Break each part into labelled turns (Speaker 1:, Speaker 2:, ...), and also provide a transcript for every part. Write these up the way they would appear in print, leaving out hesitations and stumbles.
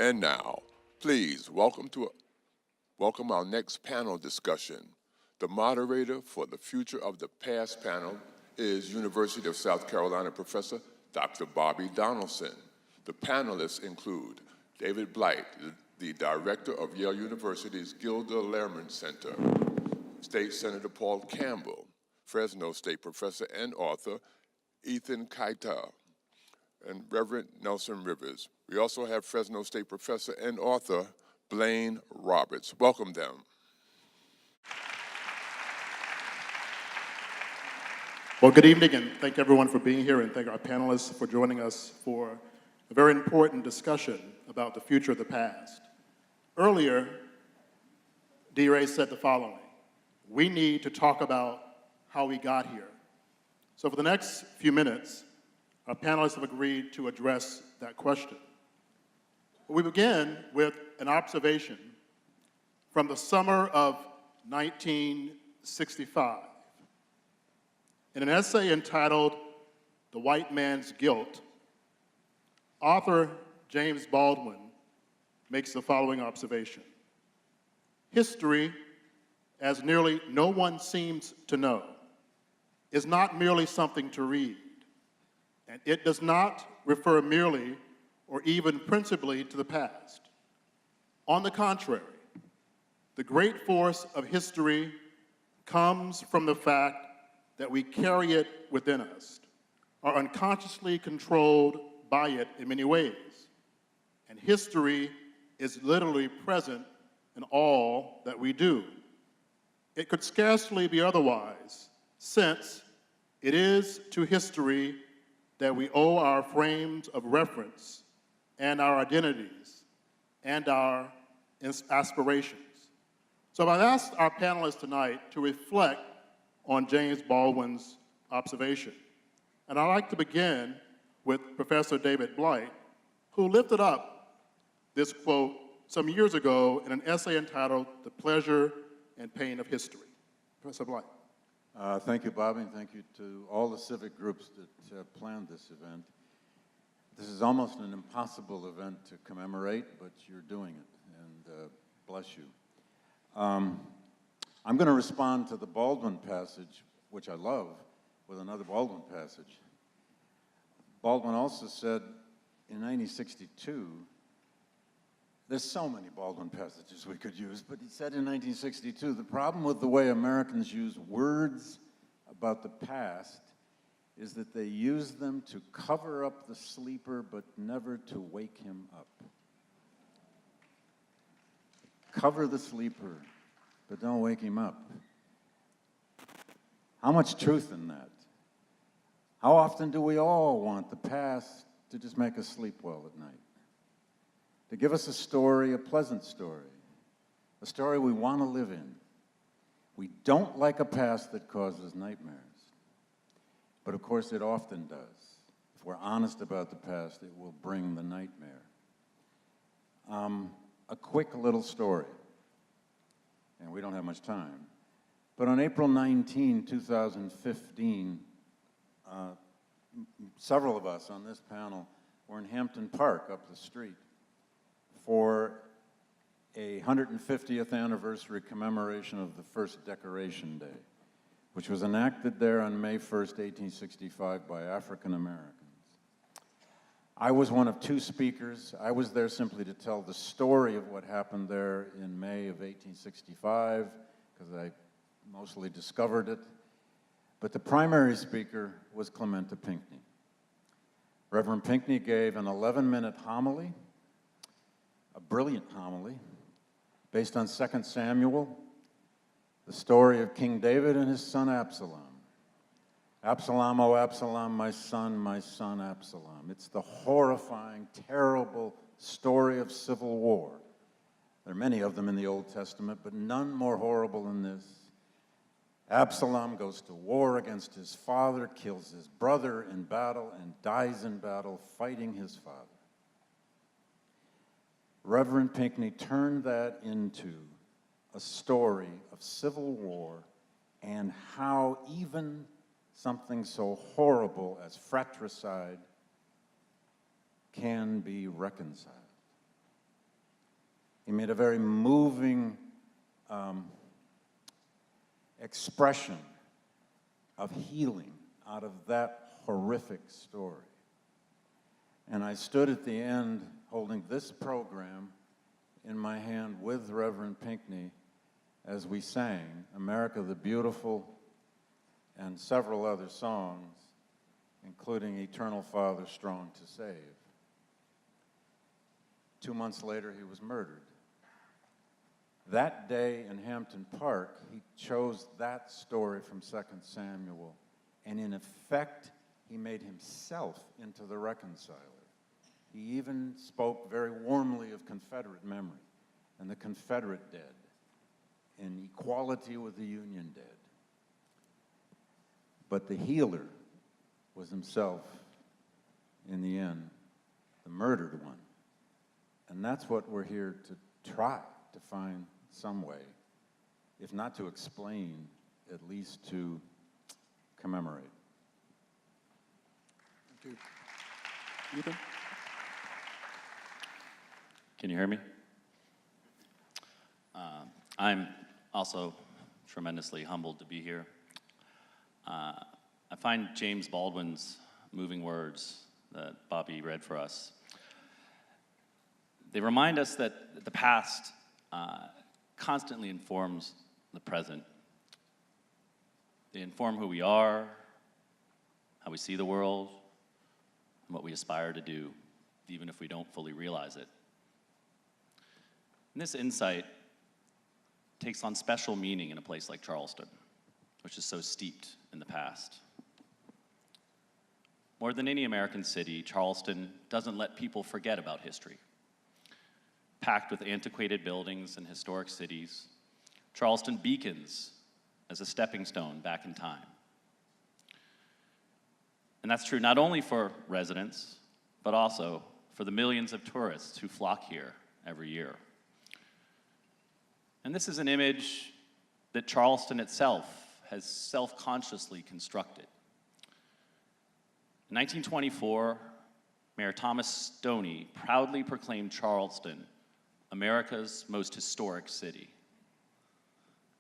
Speaker 1: And now, please welcome our next panel discussion. The moderator for the Future of the Past panel is University of South Carolina professor Dr. Bobby Donaldson. The panelists include David Blight, the director of Yale University's Gilder Lehrman Center, State Senator Paul Campbell, Fresno State professor and author Ethan Kytle, and Reverend Nelson Rivers. We also have Fresno State professor and author Blain Roberts. Welcome them.
Speaker 2: Well, good evening, and thank everyone for being here, and thank our panelists for joining us for a very important discussion about the future of the past. Earlier, D-Ray said the following: we need to talk about how we got here. So for the next few minutes, our panelists have agreed to address that question. We begin with an observation from the summer of 1965. In an essay entitled "The White Man's Guilt," author James Baldwin makes the following observation: history, as nearly no one seems to know, is not merely something to read, and it does not refer merely or even principally to the past. On the contrary, the great force of history comes from the fact that we carry it within us, are unconsciously controlled by it in many ways. And history is literally present in all that we do. It could scarcely be otherwise, since it is to history that we owe our frames of reference and our identities and our aspirations. So I've asked our panelists tonight to reflect on James Baldwin's observation. And I'd like to begin with Professor David Blight, who lifted up this quote some years ago in an essay entitled "The Pleasure and Pain of History." Professor Blight.
Speaker 3: Thank you, Bobby, and thank you to all the civic groups that planned this event. This is almost an impossible event to commemorate, but you're doing it, and bless you. I'm going to respond to the Baldwin passage, which I love, with another Baldwin passage. Baldwin also said in 1962, there's so many Baldwin passages we could use, but he said in 1962, the problem with the way Americans use words about the past is that they use them to cover up the sleeper, but never to wake him up. Cover the sleeper, but don't wake him up. How much truth in that? How often do we all want the past to just make us sleep well at night? To give us a story, a pleasant story, a story we want to live in. We don't like a past that causes nightmares. But of course it often does. If we're honest about the past, it will bring the nightmare. A quick little story, and we don't have much time. But on April 19, 2015, several of us on this panel were in Hampton Park up the street for a 150th anniversary commemoration of the first Decoration Day, which was enacted there on May 1st, 1865 by African Americans. I was one of two speakers. I was there simply to tell the story of what happened there in May of 1865, because I mostly discovered it. But the primary speaker was Clementa Pinckney. Reverend Pinckney gave an 11-minute homily, a brilliant homily, based on 2 Samuel, the story of King David and his son Absalom. Absalom, oh Absalom, my son, Absalom. It's the horrifying, terrible story of civil war. There are many of them in the Old Testament, but none more horrible than this. Absalom goes to war against his father, kills his brother in battle, and dies in battle fighting his father. Reverend Pinckney turned that into a story of civil war and how even something so horrible as fratricide can be reconciled. He made a very moving expression of healing out of that horrific story. And I stood at the end holding this program in my hand with Reverend Pinckney as we sang America the Beautiful and several other songs, including Eternal Father, Strong to Save. 2 months later, he was murdered. That day in Hampton Park, he chose that story from 2 Samuel, and in effect, he made himself into the reconciler. He even spoke very warmly of Confederate memory and the Confederate dead and equality with the Union dead. But the healer was himself, in the end, the murdered one. And that's what we're here to try to find some way, if not to explain, at least to commemorate.
Speaker 2: Thank you. Ethan?
Speaker 4: Can you hear me? I'm also tremendously humbled to be here. I find James Baldwin's moving words that Bobby read for us, they remind us that the past constantly informs the present. They inform who we are, how we see the world, and what we aspire to do, even if we don't fully realize it. And this insight takes on special meaning in a place like Charleston, which is so steeped in the past. More than any American city, Charleston doesn't let people forget about history. Packed with antiquated buildings and historic cities, Charleston beacons as a stepping stone back in time. And that's true not only for residents, but also for the millions of tourists who flock here every year. And this is an image that Charleston itself has self-consciously constructed. In 1924, Mayor Thomas Stoney proudly proclaimed Charleston America's most historic city.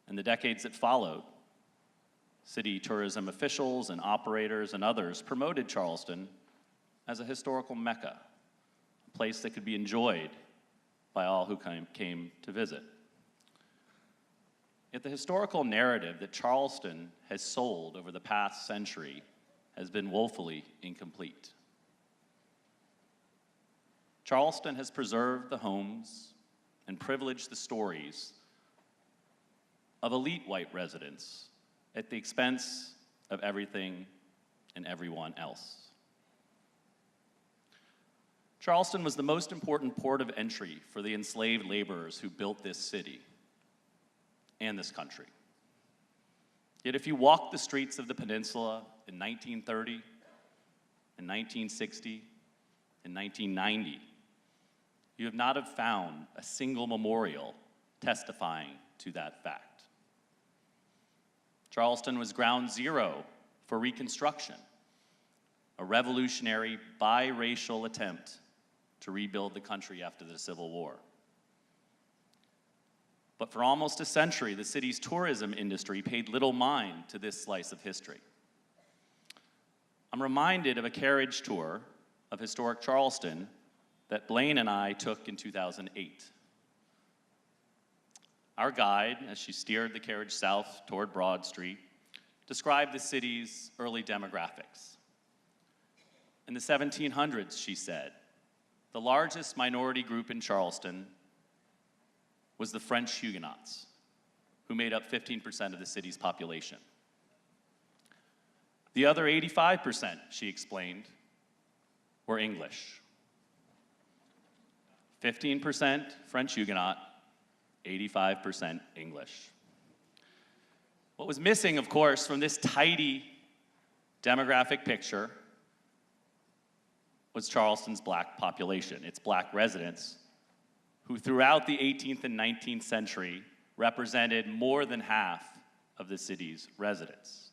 Speaker 4: In the decades that followed, city tourism officials and operators and others promoted Charleston as a historical mecca, a place that could be enjoyed by all who came to visit. Yet the historical narrative that Charleston has sold over the past century has been woefully incomplete. Charleston has preserved the homes and privileged the stories of elite white residents at the expense of everything and everyone else. Charleston was the most important port of entry for the enslaved laborers who built this city and this country. Yet if you walk the streets of the peninsula in 1930, in 1960, in 1990, you have not have found a single memorial testifying to that fact. Charleston was ground zero for Reconstruction, a revolutionary biracial attempt to rebuild the country after the Civil War. But for almost a century, the city's tourism industry paid little mind to this slice of history. I'm reminded of a carriage tour of historic Charleston that Blain and I took in 2008. Our guide, as she steered the carriage south toward Broad Street, described the city's early demographics. In the 1700s, she said, the largest minority group in Charleston was the French Huguenots, who made up 15% of the city's population. The other 85%, she explained, were English. 15% French Huguenot, 85% English. What was missing, of course, from this tidy demographic picture was Charleston's black population, its black residents, who throughout the 18th and 19th century represented more than half of the city's residents.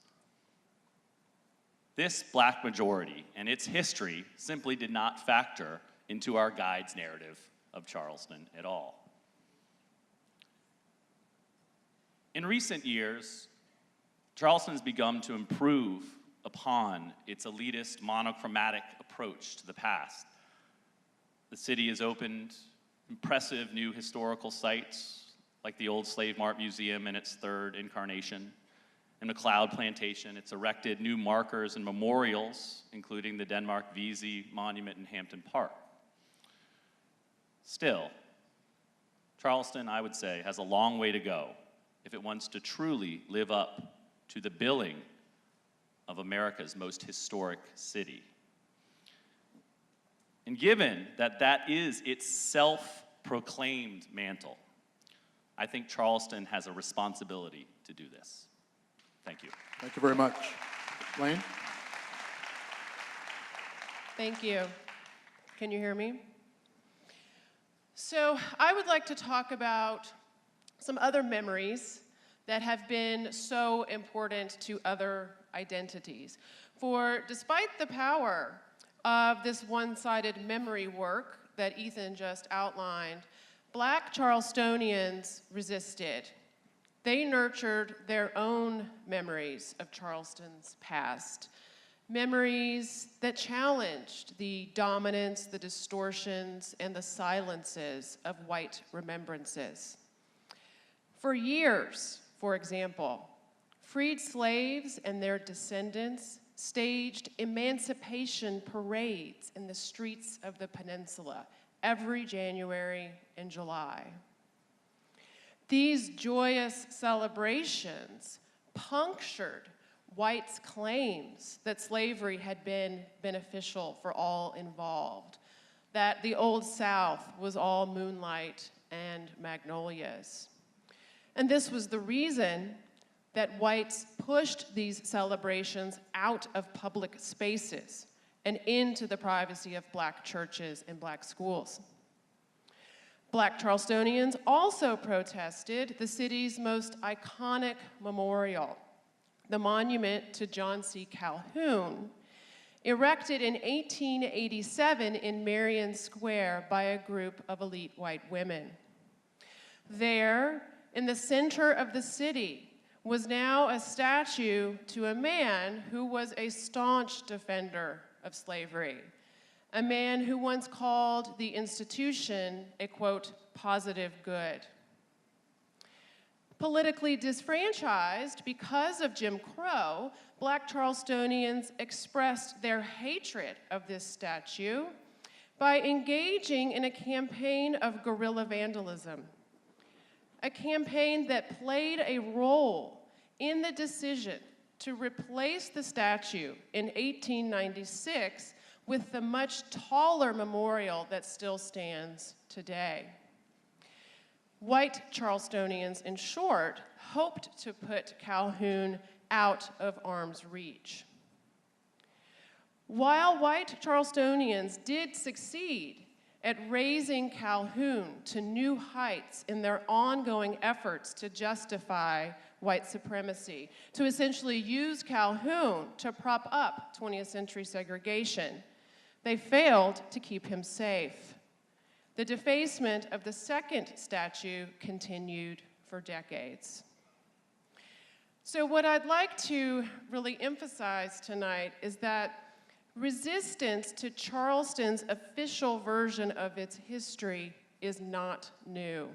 Speaker 4: This black majority and its history simply did not factor into our guide's narrative of Charleston at all. In recent years, Charleston has begun to improve upon its elitist, monochromatic approach to the past. The city has opened impressive new historical sites, like the old Slave Mart Museum in its third incarnation. In McLeod Plantation, it's erected new markers and memorials, including the Denmark Vesey Monument in Hampton Park. Still, Charleston, I would say, has a long way to go if it wants to truly live up to the billing of America's most historic city. And given that that is its self-proclaimed mantle, I think Charleston has a responsibility to do this. Thank you.
Speaker 2: Thank you very much. Blain?
Speaker 5: Thank you. Can you hear me? So I would like to talk about some other memories that have been so important to other identities. For despite the power of this one-sided memory work that Ethan just outlined, Black Charlestonians resisted. They nurtured their own memories of Charleston's past, memories that challenged the dominance, the distortions, and the silences of white remembrances. For years, for example, freed slaves and their descendants staged emancipation parades in the streets of the peninsula every January and July. These joyous celebrations punctured whites' claims that slavery had been beneficial for all involved, that the Old South was all moonlight and magnolias. And this was the reason that whites pushed these celebrations out of public spaces and into the privacy of Black churches and Black schools. Black Charlestonians also protested the city's most iconic memorial, the monument to John C. Calhoun, erected in 1887 in Marion Square by a group of elite white women. There, in the center of the city, was now a statue to a man who was a staunch defender of slavery, a man who once called the institution a, quote, positive good. Politically disfranchised because of Jim Crow, Black Charlestonians expressed their hatred of this statue by engaging in a campaign of guerrilla vandalism, a campaign that played a role in the decision to replace the statue in 1896 with the much taller memorial that still stands today. White Charlestonians, in short, hoped to put Calhoun out of arm's reach. While white Charlestonians did succeed at raising Calhoun to new heights in their ongoing efforts to justify white supremacy, to essentially use Calhoun to prop up 20th century segregation, they failed to keep him safe. The defacement of the second statue continued for decades. So what I'd like to really emphasize tonight is that resistance to Charleston's official version of its history is not new.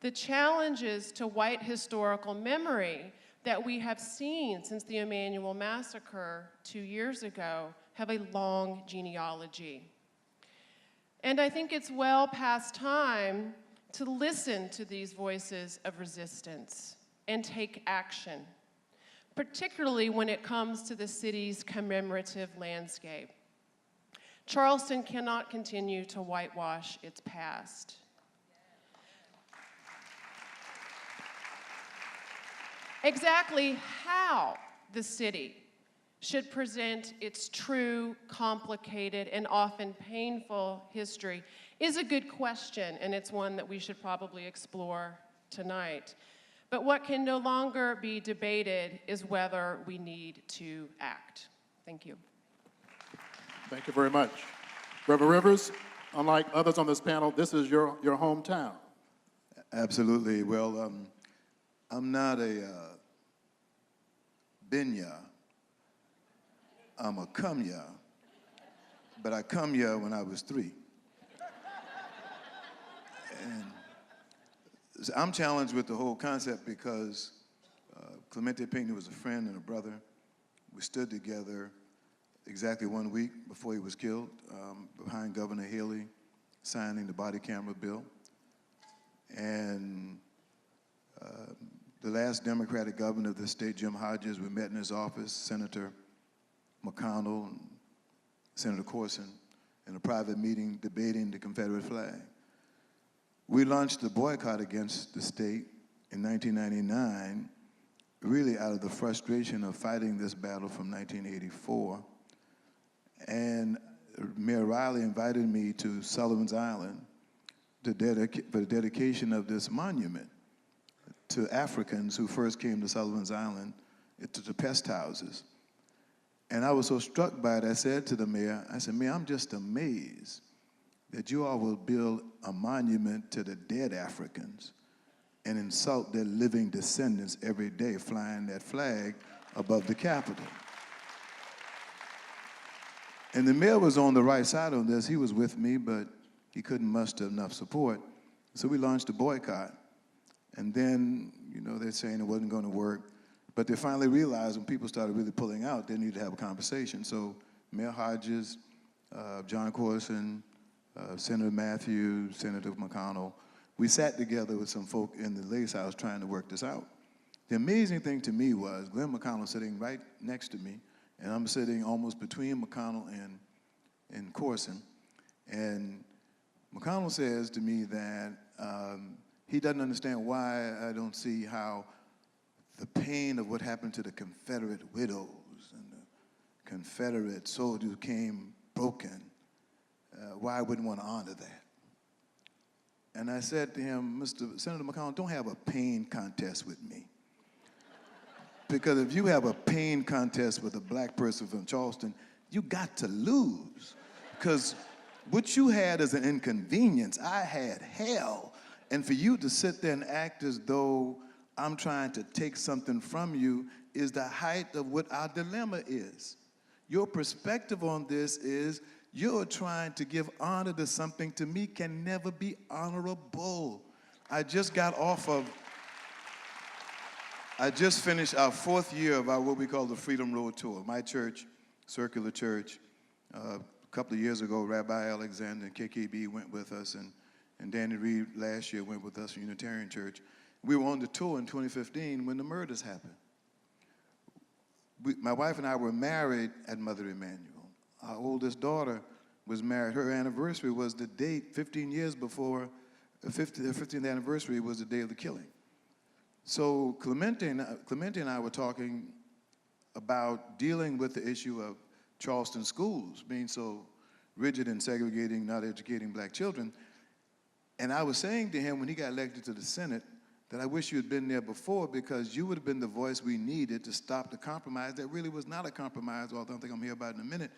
Speaker 5: The challenges to white historical memory that we have seen since the Emanuel Massacre 2 years ago have a long genealogy. And I think it's well past time to listen to these voices of resistance and take action, particularly when it comes to the city's commemorative landscape. Charleston cannot continue to whitewash its past. Exactly how the city should present its true, complicated, and often painful history is a good question, and it's one that we should probably explore tonight. But what can no longer be debated is whether we need to act. Thank you.
Speaker 2: Thank you very much. Reverend Rivers, unlike others on this panel, this is your hometown.
Speaker 6: Absolutely. Well, I'm not a binya, I'm a come-ya, but I come-ya when I was 3. And so I'm challenged with the whole concept because Clemente Pinckney was a friend and a brother. We stood together exactly 1 week before he was killed, behind Governor Haley, signing the body camera bill. And the last Democratic governor of the state, Jim Hodges, we met in his office, Senator McConnell, and Senator Corson, in a private meeting debating the Confederate flag. We launched the boycott against the state in 1999, really out of the frustration of fighting this battle from 1984. And Mayor Riley invited me to Sullivan's Island for the dedication of this monument to Africans who first came to Sullivan's Island, to the pest houses. And I was so struck by it, I said to the mayor, I said, Mayor, I'm just amazed that you all will build a monument to the dead Africans and insult their living descendants every day flying that flag above the Capitol. And the mayor was on the right side on this. He was with me, but he couldn't muster enough support. So we launched a boycott. And then, you know, they're saying it wasn't going to work. But they finally realized when people started really pulling out, they needed to have a conversation. So Mayor Hodges, John Corson, Senator Matthews, Senator McConnell, we sat together with some folk in the Lace House trying to work this out. The amazing thing to me was Glenn McConnell sitting right next to me, and I'm sitting almost between McConnell and Corson. And McConnell says to me that he doesn't understand why I don't see how the pain of what happened to the Confederate widows and the Confederate soldiers who came broken, why I wouldn't want to honor that. And I said to him, Senator McConnell, don't have a pain contest with me. Because if you have a pain contest with a black person from Charleston, you got to lose. Because what you had is an inconvenience. I had hell. And for you to sit there and act as though I'm trying to take something from you is the height of what our dilemma is. Your perspective on this is you're trying to give honor to something to me can never be honorable. I just finished our 4th year of our what we call the Freedom Road Tour. My church, Circular Church, a couple of years ago, Rabbi Alexander and KKB went with us, and Danny Reed last year went with us from Unitarian Church. We were on the tour in 2015 when the murders happened. My wife and I were married at Mother Emanuel. Our oldest daughter was married. Her anniversary was the date 15 years before, the 15th anniversary was the day of the killing. So Clemente and I were talking about dealing with the issue of Charleston schools being so rigid in segregating, not educating black children. And I was saying to him when he got elected to the Senate that I wish you had been there before because you would have been the voice we needed to stop the compromise that really was not a compromise, although I think I'm here about it in a minute.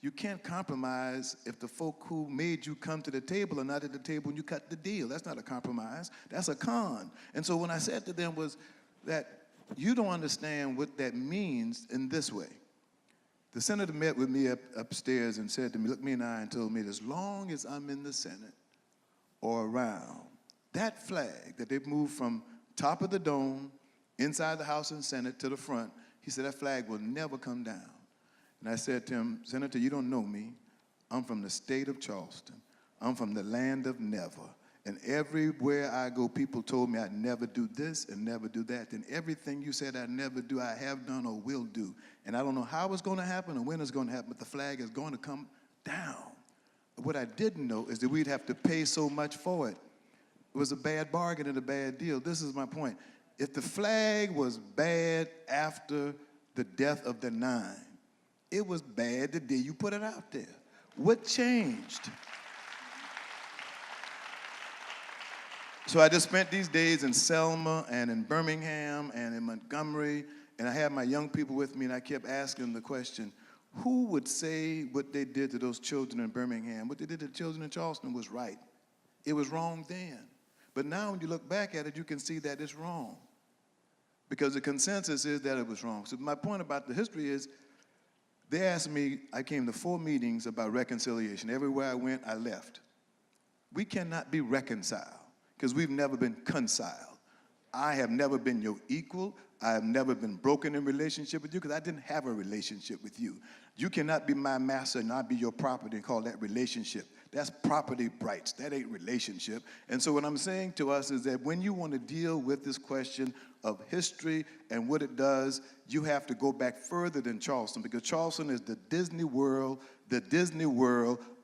Speaker 6: You can't compromise if the folk who made you come to the table are not at the table when you cut the deal. That's not a compromise. That's a con. And so when I said to them was that you don't understand what that means in this way. The senator met with me upstairs and said to me, looked me in the eye and told me, as long as I'm in the Senate or around, that flag that they've moved from top of the dome, inside the House and Senate to the front, he said that flag will never come down. And I said to him, Senator, you don't know me. I'm from the state of Charleston. I'm from the land of never. And everywhere I go, people told me I'd never do this and never do that. And everything you said I'd never do, I have done or will do. And I don't know how it's going to happen or when it's going to happen, but the flag is going to come down. What I didn't know is that we'd have to pay so much for it. It was a bad bargain and a bad deal. This is my point. If the flag was bad after the death of the 9, it was bad the day you put it out there. What changed? So I just spent these days in Selma and in Birmingham and in Montgomery, and I had my young people with me, and I kept asking the question, who would say what they did to those children in Birmingham, what they did to the children in Charleston was right? It was wrong then. But now when you look back at it, you can see that it's wrong. because the consensus is that it was wrong. So my point about the history is, they asked me, I came to 4 meetings about reconciliation. Everywhere I went, I left. We cannot be reconciled because we've never been conciled. I have never been your equal. I have never been broken in relationship with you because I didn't have a relationship with you. You cannot be my master and not be your property and call that relationship. That's property rights. That ain't relationship. And so what I'm saying to us is that when you want to deal with this question of history and what it does, you have to go back further than Charleston, because Charleston is the Disney World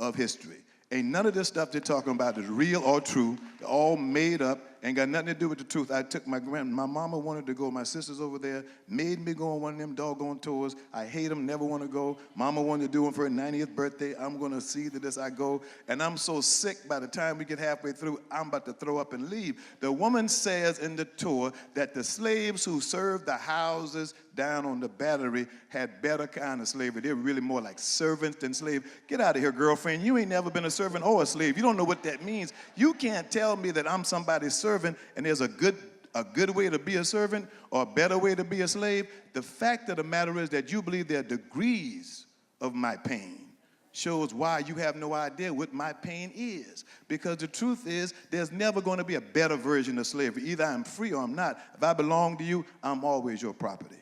Speaker 6: of history. Ain't none of this stuff they're talking about is real or true. They're all made up, ain't got nothing to do with the truth. I took my mama wanted to go, my sisters over there made me go on one of them doggone tours. I hate them, never want to go. Mama wanted to do them for her 90th birthday. I'm going to see to this I go. And I'm so sick by the time we get halfway through, I'm about to throw up and leave. The woman says in the tour that the slaves who served the houses down on the Battery had better kind of slavery. They were really more like servants than slaves. Get out of here, girlfriend. You ain't never been a servant or a slave. You don't know what that means. You can't tell me that I'm somebody's servant and there's a good way to be a servant or a better way to be a slave. The fact of the matter is that you believe there are degrees of my pain shows why you have no idea what my pain is. Because the truth is, there's never going to be a better version of slavery. Either I'm free or I'm not. If I belong to you, I'm always your property.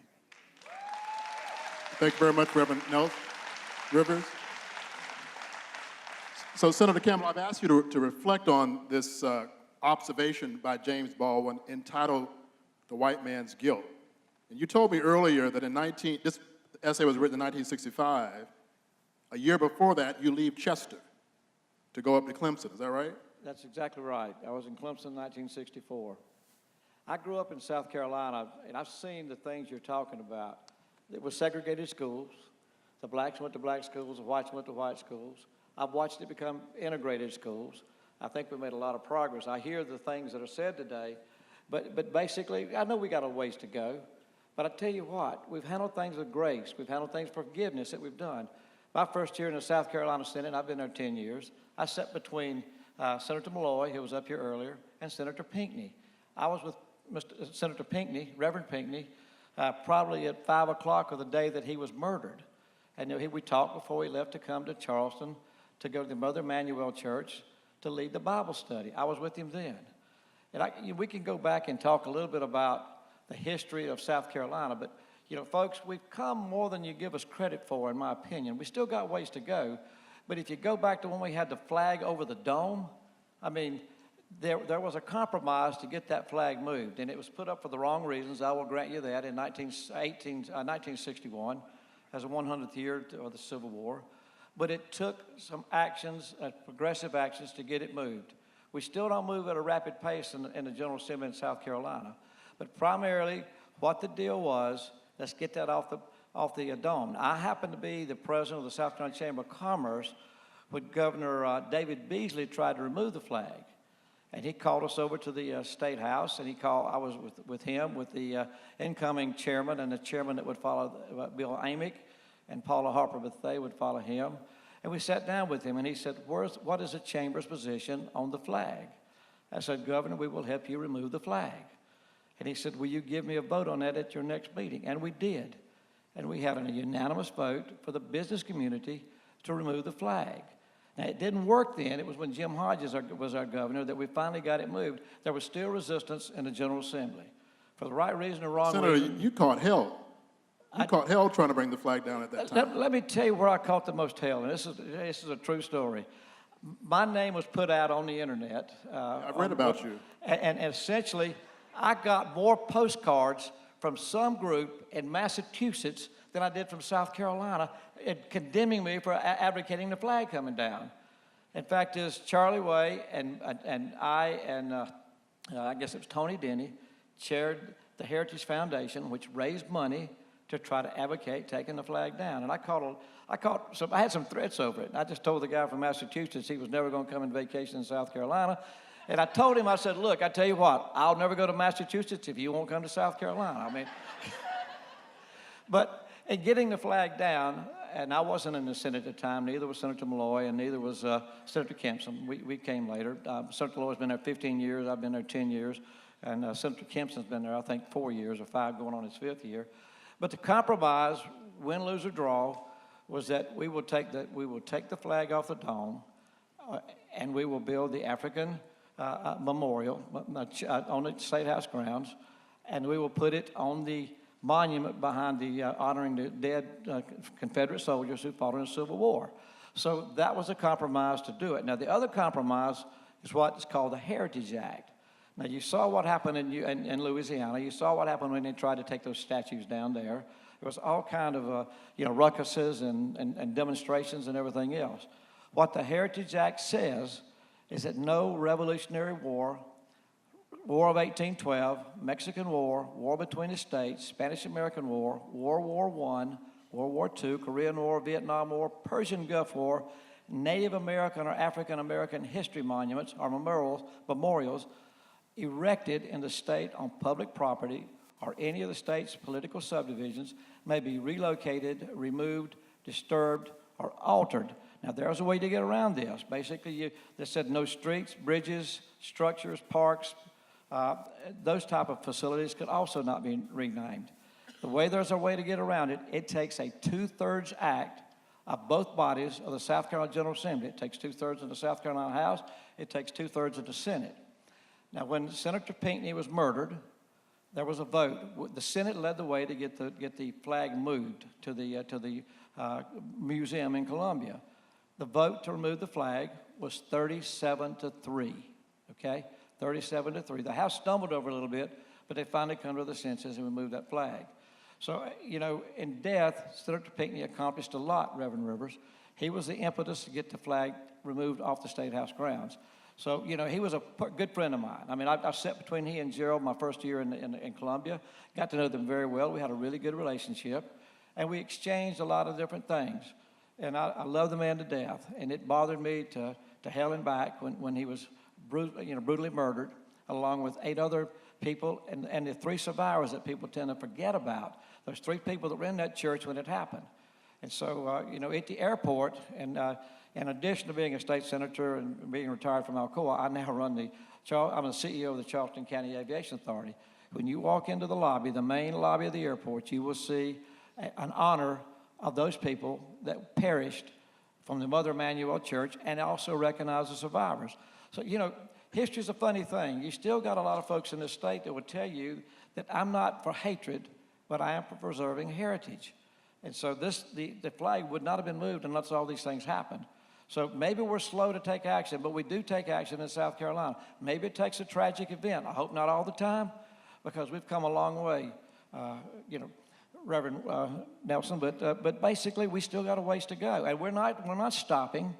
Speaker 2: Thank you very much, Reverend Rivers. So, Senator Campbell, I've asked you to reflect on this observation by James Baldwin entitled "The White Man's Guilt." And you told me earlier that this essay was written in 1965. A year before that, you leave Chester to go up to Clemson. Is that right?
Speaker 7: That's exactly right. I was in Clemson in 1964. I grew up in South Carolina, and I've seen the things you're talking about. It was segregated schools. The blacks went to black schools, the whites went to white schools. I've watched it become integrated schools. I think we made a lot of progress. I hear the things that are said today, but basically, I know we got a ways to go. But I tell you what, we've handled things with grace. We've handled things with forgiveness that we've done. My first year in the South Carolina Senate, I've been there 10 years, I sat between Senator Malloy, who was up here earlier, and Senator Pinckney. I was with Senator Pinckney, Reverend Pinckney, probably at 5 o'clock of the day that he was murdered. And we talked before he left to come to Charleston to go to the Mother Emanuel Church to lead the Bible study. I was with him then. And we can go back and talk a little bit about the history of South Carolina, but folks, we've come more than you give us credit for, in my opinion. We still got ways to go, but if you go back to when we had the flag over the dome, I mean, there was a compromise to get that flag moved, and it was put up for the wrong reasons. I will grant you that in 1961, as the 100th year of the Civil War. But it took some actions, progressive actions, to get it moved. We still don't move at a rapid pace in the General Assembly in South Carolina. But primarily, what the deal was, let's get that off the dome. I happen to be the president of the South Carolina Chamber of Commerce when Governor David Beasley tried to remove the flag. And he called us over to the State House, and I was with him, with the incoming chairman and the chairman that would follow, Bill Amick, and Paula Harper Bethea would follow him. And we sat down with him, and he said, what is the chamber's position on the flag? I said, Governor, we will help you remove the flag. And he said, will you give me a vote on that at your next meeting? And we did. And we had a unanimous vote for the business community to remove the flag. Now, it didn't work then. It was when Jim Hodges was our governor that we finally got it moved. There was still resistance in the General Assembly. For the right reason or wrong
Speaker 2: Senator,
Speaker 7: reason.
Speaker 2: you caught hell. You caught hell trying to bring the flag down at that time.
Speaker 7: Let me tell you where I caught the most hell, and this is a true story. My name was put out on the internet.
Speaker 2: I've read about you.
Speaker 7: And essentially, I got more postcards from some group in Massachusetts than I did from South Carolina, condemning me for advocating the flag coming down. In fact, is Charlie Way and I guess it was Tony Denny, chaired the Heritage Foundation, which raised money to try to advocate taking the flag down. And I had some threats over it. I just told the guy from Massachusetts he was never going to come on vacation in South Carolina. And I told him, I said, look, I tell you what, I'll never go to Massachusetts if you won't come to South Carolina. I mean, but in getting the flag down, and I wasn't in the Senate at the time, neither was Senator Malloy, and neither was Senator Kempson. We came later. Senator Malloy's been there 15 years, I've been there 10 years, and Senator Kempson's been there, I think, 4 years or 5, going on his 5th year. But the compromise, win, lose, or draw, was that we will take the flag off the dome, and we will build the African memorial on the State House grounds, and we will put it on the monument behind the honoring the dead Confederate soldiers who fought in the Civil War. So that was a compromise to do it. Now, the other compromise is what's called the Heritage Act. Now, you saw what happened in Louisiana. You saw what happened when they tried to take those statues down there. There was all kind of ruckuses and demonstrations and everything else. What the Heritage Act says is that no Revolutionary War, War of 1812, Mexican War, War between the states, Spanish-American War, World War I, World War II, Korean War, Vietnam War, Persian Gulf War, Native American or African American history monuments or memorials erected in the state on public property or any of the state's political subdivisions may be relocated, removed, disturbed, or altered. Now, there's a way to get around this. Basically, they said no streets, bridges, structures, parks, those type of facilities could also not be renamed. The way there's a way to get around it, it takes a 2/3 act of both bodies of the South Carolina General Assembly. It takes 2/3 of the South Carolina House. It takes 2/3 of the Senate. Now, when Senator Pinckney was murdered, there was a vote. The Senate led the way to get the flag moved to the museum in Columbia. The vote to remove the flag was 37-3. Okay, 37-3. The House stumbled over a little bit, but they finally come to their senses and removed that flag. So, in death, Senator Pinckney accomplished a lot, Reverend Rivers. He was the impetus to get the flag removed off the State House grounds. So, he was a good friend of mine. I mean, I sat between he and Gerald my first year in Columbia, got to know them very well. We had a really good relationship, and we exchanged a lot of different things. And I love the man to death, and it bothered me to hell and back when he was brutally murdered, along with 8 other people, and the 3 survivors that people tend to forget about. There's 3 people that were in that church when it happened. And so, at the airport, and in addition to being a state senator and being retired from Alcoa, I now run I'm the CEO of the Charleston County Aviation Authority. When you walk into the lobby, the main lobby of the airport, you will see an honor of those people that perished from the Mother Emanuel Church, and also recognize the survivors. So, history's a funny thing. You still got a lot of folks in this state that would tell you that I'm not for hatred, but I am for preserving heritage. And so the flag would not have been moved unless all these things happened. So maybe we're slow to take action, but we do take action in South Carolina. Maybe it takes a tragic event. I hope not all the time, because we've come a long way, Reverend Nelson. But basically, we still got a ways to go, and we're not stopping.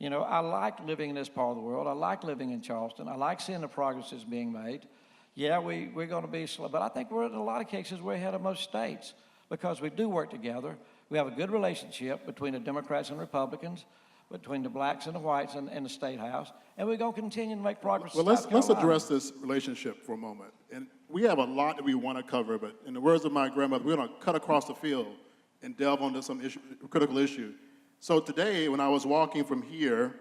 Speaker 7: I like living in this part of the world. I like living in Charleston. I like seeing the progress that's being made. Yeah, we're going to be slow, but I think in a lot of cases we're ahead of most states because we do work together. We have a good relationship between the Democrats and Republicans, between the blacks and the whites in the State House, and we're going to continue to make progress.
Speaker 2: Well, let's address this relationship for a moment. And we have a lot that we want to cover, but in the words of my grandmother, we're going to cut across the field and delve into some critical issue. So today, when I was walking from here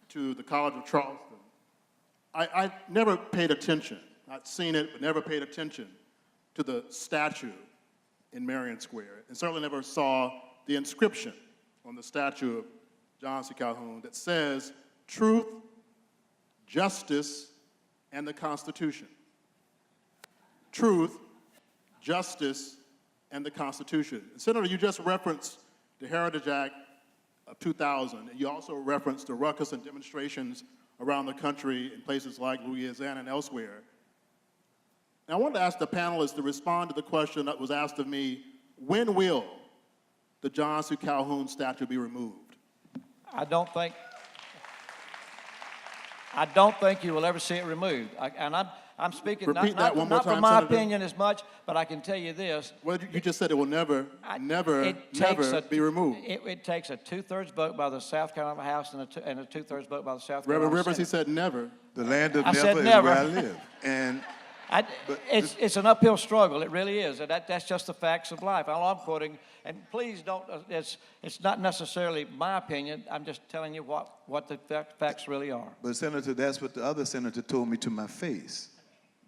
Speaker 2: to the College of Charleston, I never paid attention. I'd seen it, but never paid attention to the statue in Marion Square, and certainly never saw the inscription on the statue of John C. Calhoun that says, "Truth, justice, and the Constitution." Truth, justice, and the Constitution. And Senator, you just referenced the Heritage Act of 2000, and you also referenced the ruckus and demonstrations around the country in places like Louisiana and elsewhere. Now, I wanted to ask the panelists to respond to the question that was asked of me: when will the John C. Calhoun statue be removed?
Speaker 7: I don't think you will ever see it removed. I'm speaking
Speaker 2: Repeat that one more
Speaker 7: not
Speaker 2: time,
Speaker 7: from my
Speaker 2: Senator.
Speaker 7: opinion as much, but I can tell you this.
Speaker 2: Well, you just said it will never be removed.
Speaker 7: It takes a 2/3 vote by the South Carolina House and a 2/3 vote by the South Carolina
Speaker 2: Reverend Rivers, he
Speaker 7: Senate.
Speaker 2: said never.
Speaker 6: The land of
Speaker 7: I said
Speaker 6: never is
Speaker 7: never.
Speaker 6: where I live. And
Speaker 7: It's an uphill struggle. It really is. And that's just the facts of life. All I'm quoting, and please don't. It's not necessarily my opinion. I'm just telling you what the facts really are.
Speaker 6: But Senator, that's what the other senator told me to my face.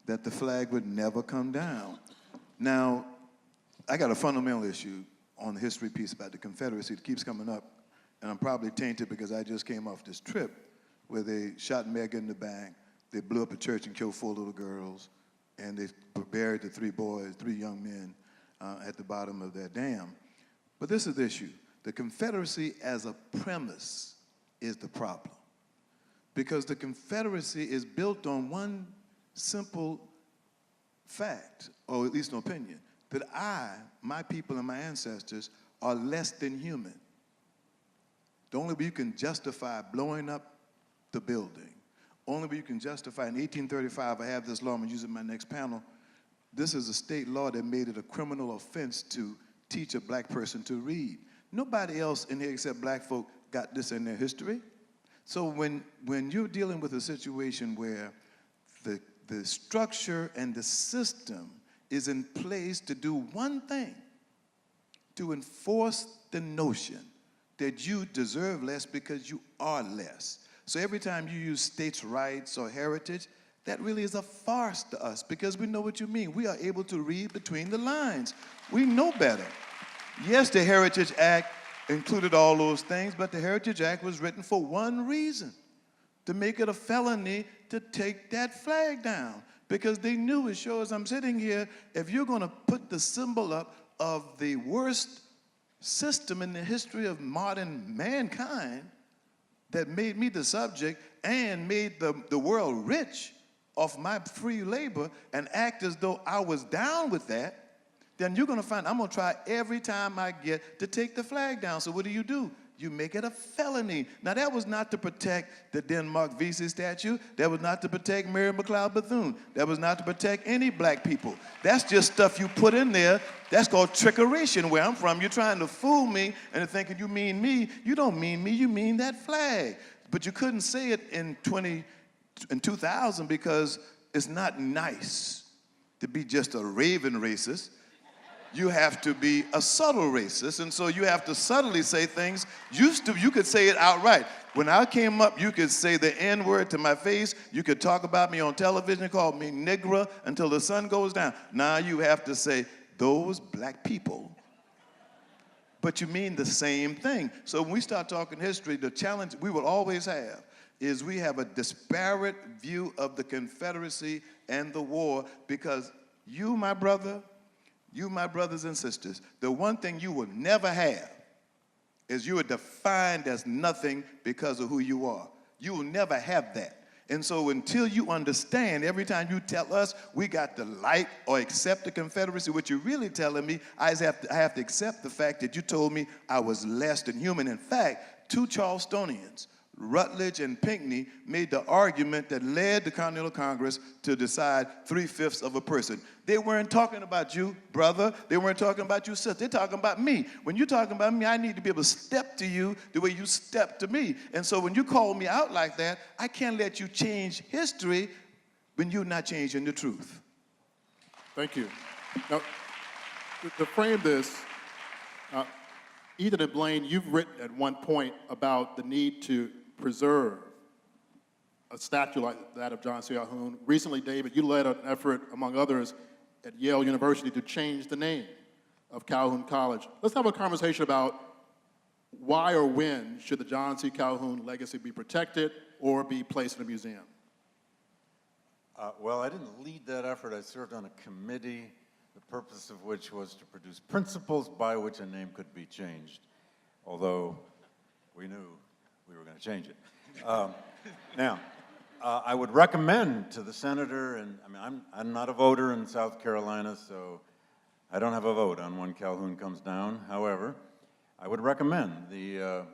Speaker 6: that the flag would never come down. Now, I got a fundamental issue on the history piece about the Confederacy. It keeps coming up, and I'm probably tainted because I just came off this trip where they shot Meg in the back, they blew up a church and killed 4 little girls, and they buried the 3 boys, 3 young men, at the bottom of that dam. But this is the issue. The Confederacy as a premise is the problem. Because the Confederacy is built on one simple fact, or at least an opinion, that my people, and my ancestors are less than human. The only way you can justify blowing up the building, only way you can justify, in 1835, I have this law, I'm gonna use it in my next panel, this is a state law that made it a criminal offense to teach a black person to read. Nobody else in here except black folk got this in their history. So when you're dealing with a situation where the structure and the system is in place to do one thing, to enforce the notion that you deserve less because you are less. So every time you use states' rights or heritage, that really is a farce to us because we know what you mean. We are able to read between the lines. We know better. Yes, the Heritage Act included all those things, but the Heritage Act was written for one reason, to make it a felony to take that flag down. Because they knew, as sure as I'm sitting here, if you're gonna put the symbol up of the worst system in the history of modern mankind that made me the subject and made the world rich off my free labor and act as though I was down with that, then you're gonna find I'm gonna try every time I get to take the flag down. So what do? You make it a felony. Now that was not to protect the Denmark Vesey statue. That was not to protect Mary McLeod Bethune. That was not to protect any black people. That's just stuff you put in there. That's called trickeration where I'm from. You're trying to fool me and thinking you mean me. You don't mean me, you mean that flag. But you couldn't say it in 2000 because it's not nice to be just a raving racist. You have to be a subtle racist, and so you have to subtly say things. You could say it outright. When I came up, you could say the N-word to my face. You could talk about me on television, call me Negra until the sun goes down. Now you have to say, those black people. But you mean the same thing. So when we start talking history, the challenge we will always have is we have a disparate view of the Confederacy and the war because you, my brother, you, my brothers and sisters, the one thing you will never have is you are defined as nothing because of who you are. You will never have that. And so until you understand, every time you tell us we got to like or accept the Confederacy, what you're really telling me, I have to accept the fact that you told me I was less than human. In fact, 2 Charlestonians, Rutledge and Pinckney, made the argument that led the Continental Congress to decide 3/5 of a person. They weren't talking about you, brother. They weren't talking about you, sister. They're talking about me. When you're talking about me, I need to be able to step to you the way you step to me. And so when you call me out like that, I can't let you change history when you're not changing the truth.
Speaker 2: Thank you. Now, to frame this, Ethan and Blain, you've written at one point about the need to preserve a statue like that of John C. Calhoun. Recently, David, you led an effort, among others, at Yale University to change the name of Calhoun College. Let's have a conversation about why or when should the John C. Calhoun legacy be protected or be placed in a museum?
Speaker 3: Well, I didn't lead that effort. I served on a committee, the purpose of which was to produce principles by which a name could be changed, although we knew we were going to change it. Now, I would recommend to the senator, and I mean, I'm not a voter in South Carolina, so I don't have a vote on when Calhoun comes down. However, I would recommend the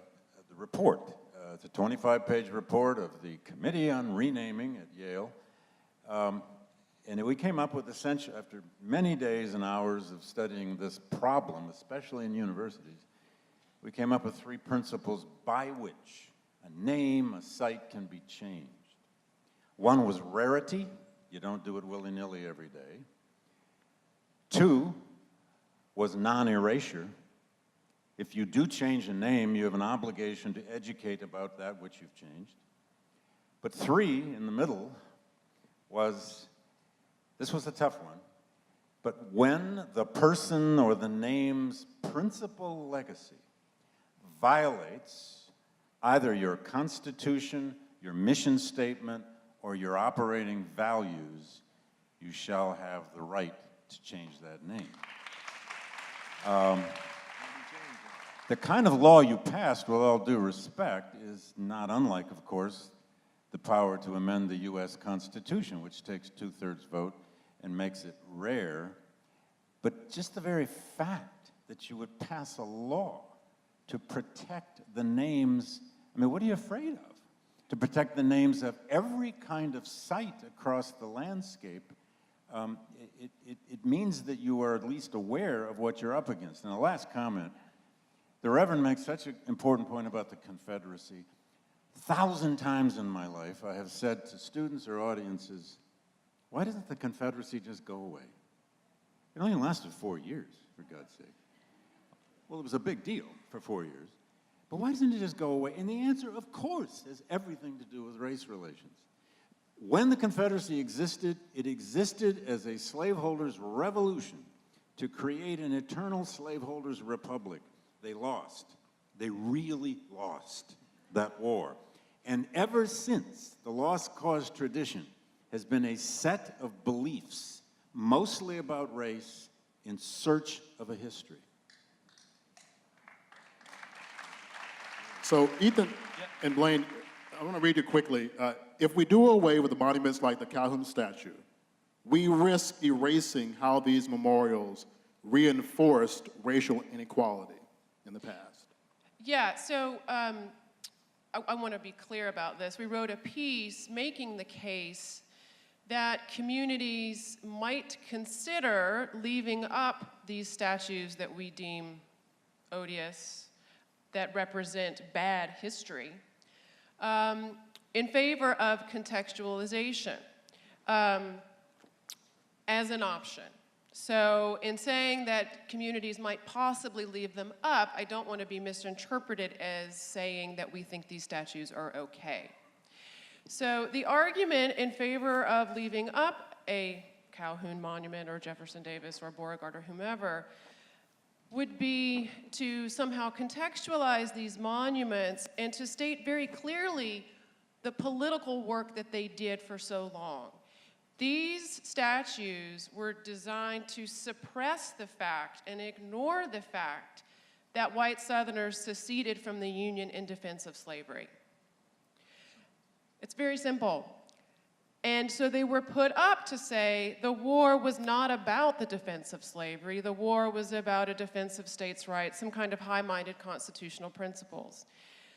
Speaker 3: report. It's a 25-page report of the Committee on Renaming at Yale. And we came up with essentially, after many days and hours of studying this problem, especially in universities, we came up with 3 principles by which a name, a site can be changed. One was rarity. You don't do it willy-nilly every day. 2 was non-erasure. If you do change a name, you have an obligation to educate about that which you've changed. But 3, in the middle, was This was a tough one. But when the person or the name's principal legacy violates either your Constitution, your mission statement, or your operating values, you shall have the right to change that name. The kind of law you passed, with all due respect, is not unlike, of course, the power to amend the U.S. Constitution, which takes 2/3 vote and makes it rare. But just the very fact that you would pass a law to protect the names, I mean, what are you afraid of? To protect the names of every kind of site across the landscape, it means that you are at least aware of what you're up against. And the last comment, the Reverend makes such an important point about the Confederacy. 1,000 times in my life, I have said to students or audiences, why doesn't the Confederacy just go away? It only lasted 4 years, for God's sake. Well, it was a big deal for 4 years. But why doesn't it just go away? And the answer, of course, has everything to do with race relations. When the Confederacy existed, it existed as a slaveholders' revolution to create an eternal slaveholders' republic. They lost. They really lost that war. And ever since, the lost cause tradition has been a set of beliefs, mostly about race, in search of a history.
Speaker 2: So Ethan and Blain, I want to read you quickly. If we do away with the monuments like the Calhoun statue, we risk erasing how these memorials reinforced racial inequality in the past.
Speaker 5: Yeah, so I want to be clear about this. We wrote a piece making the case that communities might consider leaving up these statues that we deem odious, that represent bad history, in favor of contextualization as an option. So in saying that communities might possibly leave them up, I don't want to be misinterpreted as saying that we think these statues are okay. So the argument in favor of leaving up a Calhoun monument or Jefferson Davis or Beauregard or whomever would be to somehow contextualize these monuments and to state very clearly the political work that they did for so long. These statues were designed to suppress the fact and ignore the fact that white Southerners seceded from the Union in defense of slavery. It's very simple. And so they were put up to say the war was not about the defense of slavery. The war was about a defense of states' rights, some kind of high-minded constitutional principles.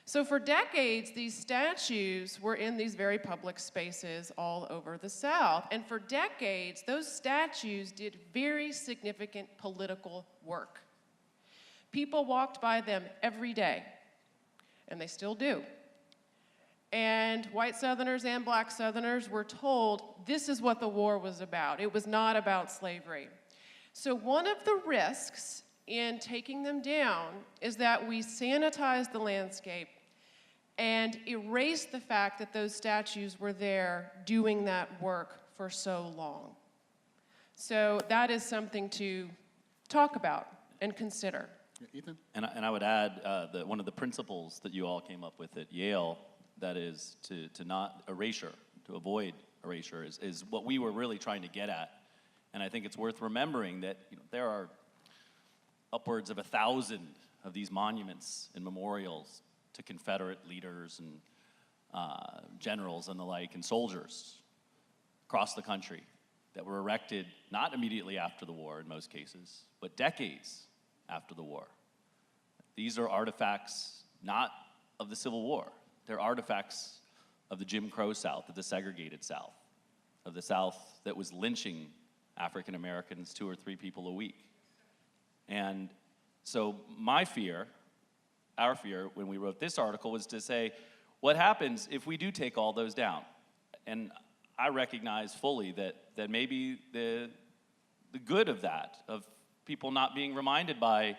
Speaker 5: So for decades, these statues were in these very public spaces all over the South. And for decades, those statues did very significant political work. People walked by them every day, and they still do. And white Southerners and black Southerners were told this is what the war was about. It was not about slavery. So one of the risks in taking them down is that we sanitize the landscape and erase the fact that those statues were there doing that work for so long. So that is something to talk about and consider.
Speaker 2: Ethan?
Speaker 4: And I would add that one of the principles that you all came up with at Yale, that is to not erasure, to avoid erasure, is what we were really trying to get at. And I think it's worth remembering that there are upwards of 1,000 of these monuments and memorials to Confederate leaders and generals and the like, and soldiers across the country that were erected not immediately after the war in most cases, but decades after the war. These are artifacts not of the Civil War. They're artifacts of the Jim Crow South, of the segregated South, of the South that was lynching African Americans 2 or 3 people a week. And so my fear, our fear when we wrote this article, was to say, what happens if we do take all those down? And I recognize fully that maybe the good of that, of people not being reminded by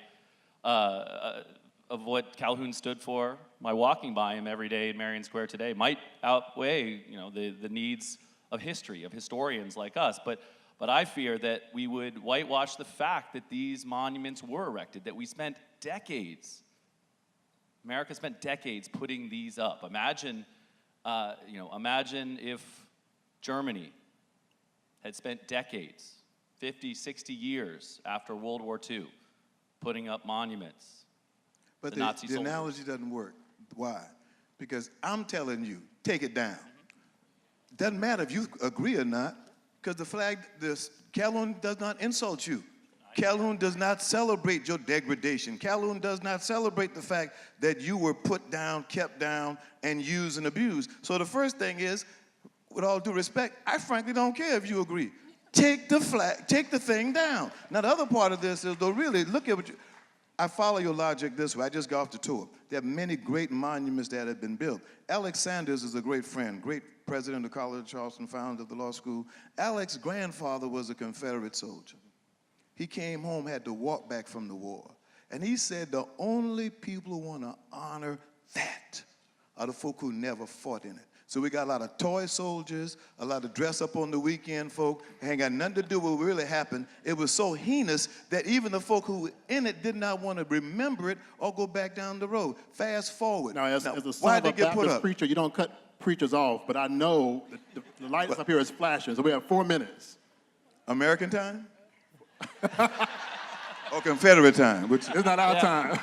Speaker 4: of what Calhoun stood for, by walking by him every day in Marion Square today, might outweigh the needs of history, of historians like us. But But I fear that we would whitewash the fact that these monuments were erected, that we spent decades, America spent decades putting these up. Imagine, imagine if Germany had spent decades, 50, 60 years after World War II, putting up monuments.
Speaker 6: But
Speaker 4: the Nazi
Speaker 6: the
Speaker 4: soldiers.
Speaker 6: analogy doesn't work. Why? Because I'm telling you, take it down. Doesn't matter if you agree or not, because the flag, Calhoun does not insult you. Calhoun does not celebrate your degradation. Calhoun does not celebrate the fact that you were put down, kept down, and used and abused. So the first thing is, with all due respect, I frankly don't care if you agree. Take the flag, take the thing down. Now the other part of this is, though, really, look at what you, I follow your logic this way. I just got off the tour. There are many great monuments that have been built. Alex Sanders is a great friend, great president of the College of Charleston, founder of the law school. Alex's grandfather was a Confederate soldier. He came home, had to walk back from the war. And he said the only people who want to honor that are the folk who never fought in it. So we got a lot of toy soldiers, a lot of dress up on the weekend folk. It ain't got nothing to do with what really happened. It was so heinous that even the folk who were in it did not want to remember it or go back down the road. Fast forward.
Speaker 2: Now, as a
Speaker 6: why
Speaker 2: son
Speaker 6: did
Speaker 2: of
Speaker 6: they
Speaker 2: a
Speaker 6: get put
Speaker 2: Baptist
Speaker 6: up?
Speaker 2: preacher, you don't cut preachers off, but I know that the lights up here is flashing, so we have 4 minutes.
Speaker 6: American time? Or Confederate time? Which,
Speaker 2: It's not our time.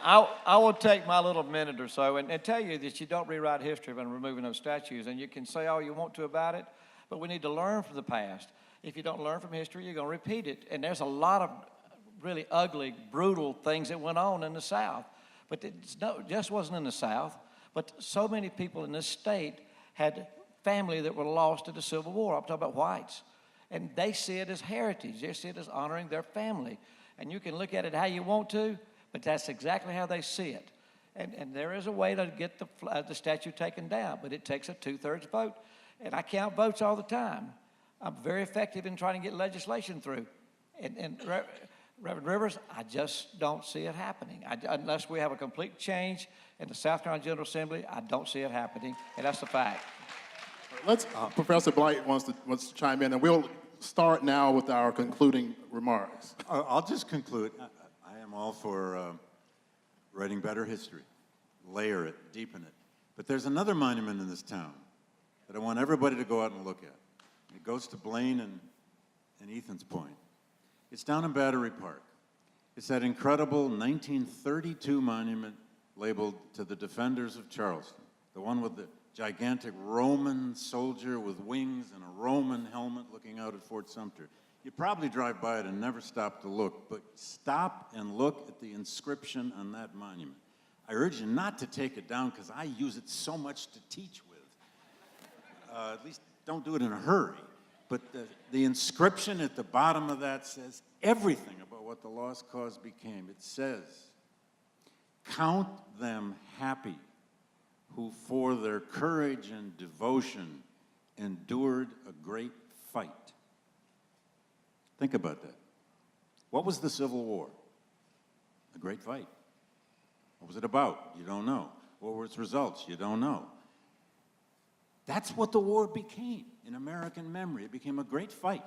Speaker 7: I will take my little minute or so and tell you that you don't rewrite history by removing those statues. And you can say all you want to about it, but we need to learn from the past. If you don't learn from history, you're going to repeat it. And there's a lot of really ugly, brutal things that went on in the South. But it just wasn't in the South. But so many people in this state had family that were lost to the Civil War. I'm talking about whites. And they see it as heritage. They see it as honoring their family. And you can look at it how you want to, but that's exactly how they see it. And there is a way to get the statue taken down, but it takes a 2/3 vote. And I count votes all the time. I'm very effective in trying to get legislation through. And Reverend Rivers, I just don't see it happening. Unless we have a complete change in the South Carolina General Assembly, I don't see it happening, and that's the fact.
Speaker 2: Professor Blight wants to chime in, and we'll start now with our concluding remarks.
Speaker 3: I'll just conclude. I am all for writing better history, layer it, deepen it. But there's another monument in this town that I want everybody to go out and look at. It goes to Blain and Ethan's point. It's down in Battery Park. It's that incredible 1932 monument labeled "To the Defenders of Charleston," the one with the gigantic Roman soldier with wings and a Roman helmet looking out at Fort Sumter. You probably drive by it and never stop to look, but stop and look at the inscription on that monument. I urge you not to take it down because I use it so much to teach with. At least don't do it in a hurry. But the inscription at the bottom of that says everything about what the lost cause became. It says, "Count them happy who for their courage and devotion endured a great fight." Think about that. What was the Civil War? A great fight. What was it about? You don't know. What were its results? You don't know. That's what the war became in American memory. It became a great fight.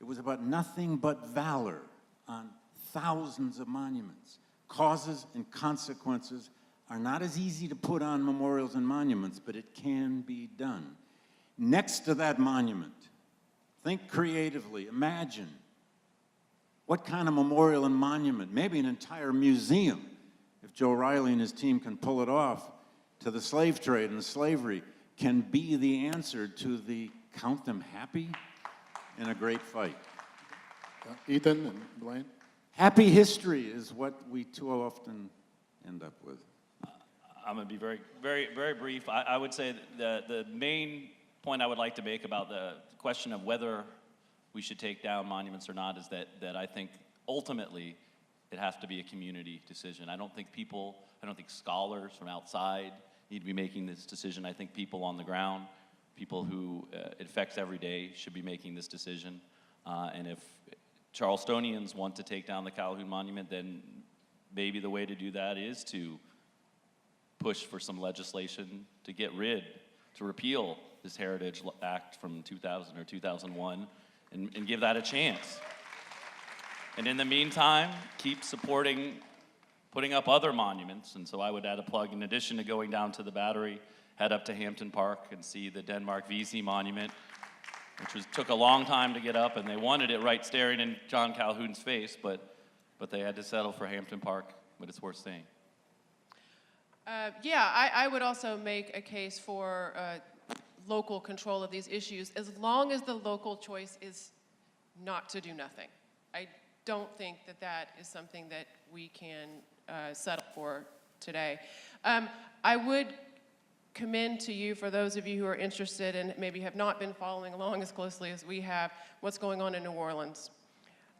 Speaker 3: It was about nothing but valor on thousands of monuments. Causes and consequences are not as easy to put on memorials and monuments, but it can be done. Next to that monument, think creatively. Imagine what kind of memorial and monument, maybe an entire museum, if Joe Riley and his team can pull it off, to the slave trade and slavery, can be the answer to the "count them happy" in a great fight.
Speaker 2: Ethan and Blain?
Speaker 3: Happy history is what we too often end up with.
Speaker 4: I'm going to be very, very, very brief. I would say that the main point I would like to make about the question of whether we should take down monuments or not is that I think ultimately it has to be a community decision. I don't think scholars from outside need to be making this decision. I think people on the ground, people who it affects every day, should be making this decision. And if Charlestonians want to take down the Calhoun Monument, then maybe the way to do that is to push for some legislation to repeal this Heritage Act from 2000 or 2001 and give that a chance. And in the meantime, keep supporting putting up other monuments. And so I would add a plug, in addition to going down to the Battery, head up to Hampton Park and see the Denmark Vesey Monument, which took a long time to get up, and they wanted it right staring in John Calhoun's face, but they had to settle for Hampton Park, but it's worth seeing.
Speaker 5: I would also make a case for local control of these issues, as long as the local choice is not to do nothing. I don't think that that is something that we can settle for today. I would commend to you, for those of you who are interested and maybe have not been following along as closely as we have, what's going on in New Orleans.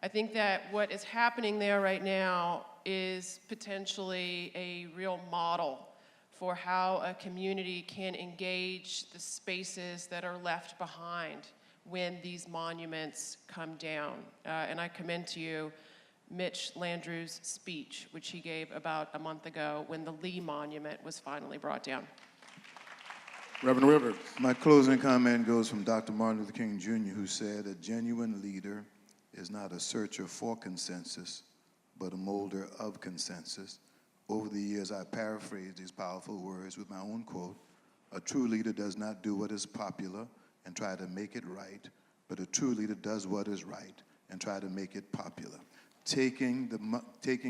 Speaker 5: I think that what is happening there right now is potentially a real model for how a community can engage the spaces that are left behind when these monuments come down. And I commend to you Mitch Landrieu's speech, which he gave about a month ago when the Lee Monument was finally brought down.
Speaker 2: Reverend Rivers.
Speaker 6: My closing comment goes from Dr. Martin Luther King Jr., who said, "A genuine leader is not a searcher for consensus, but a molder of consensus." Over the years, I paraphrased these powerful words with my own quote: "A true leader does not do what is popular and try to make it right, but a true leader does what is right and try to make it popular." Taking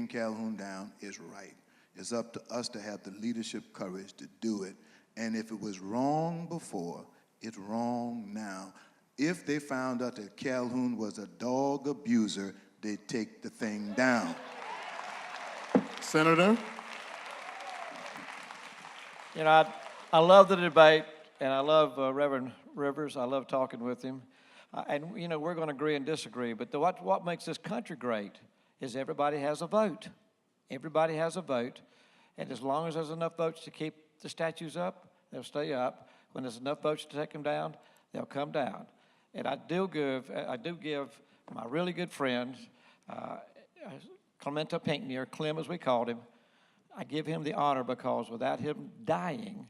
Speaker 6: Calhoun down is right. It's up to us to have the leadership courage to do it. And if it was wrong before, it's wrong now. If they found out that Calhoun was a dog abuser, they'd take the thing down.
Speaker 2: Senator?
Speaker 7: You know, I love the debate, and I love Reverend Rivers. I love talking with him. And, you know, we're going to agree and disagree, but what makes this country great is everybody has a vote. Everybody has a vote, and as long as there's enough votes to keep the statues up, they'll stay up. When there's enough votes to take them down, they'll come down. And I do give my really good friend, Clemento Pinckney, or Clem as we called him, I give him the honor because without him dying,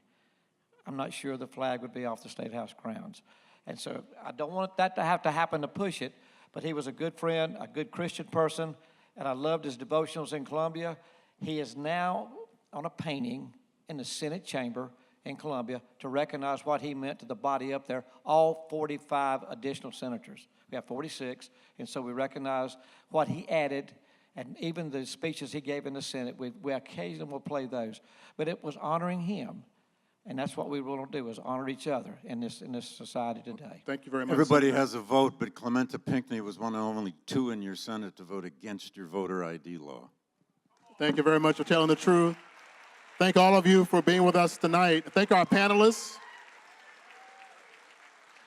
Speaker 7: I'm not sure the flag would be off the State House grounds. And so I don't want that to have to happen to push it, but he was a good friend, a good Christian person, and I loved his devotionals in Columbia. He is now on a painting in the Senate chamber in Columbia to recognize what he meant to the body up there, all 45 additional senators. We have 46, and so we recognize what he added, and even the speeches he gave in the Senate, we occasionally will play those. But it was honoring him, and that's what we want to do, is honor each other in this society today.
Speaker 2: Thank you very much.
Speaker 3: Everybody
Speaker 2: Senator.
Speaker 3: has a vote, but Clemento Pinckney was one of only 2 in your Senate to vote against your voter ID law.
Speaker 2: Thank you very much for telling the truth. Thank all of you for being with us tonight. Thank our panelists.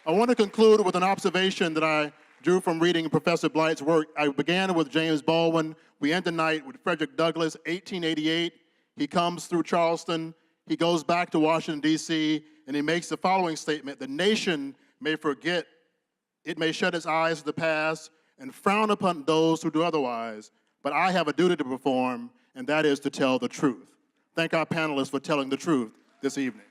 Speaker 2: I want to conclude with an observation that I drew from reading Professor Blight's work. I began with James Baldwin. We end the night with Frederick Douglass, 1888. He comes through Charleston. He goes back to Washington, D.C., and he makes the following statement: "The nation may forget, it may shut its eyes to the past and frown upon those who do otherwise, but I have a duty to perform, and that is to tell the truth." Thank our panelists for telling the truth this evening.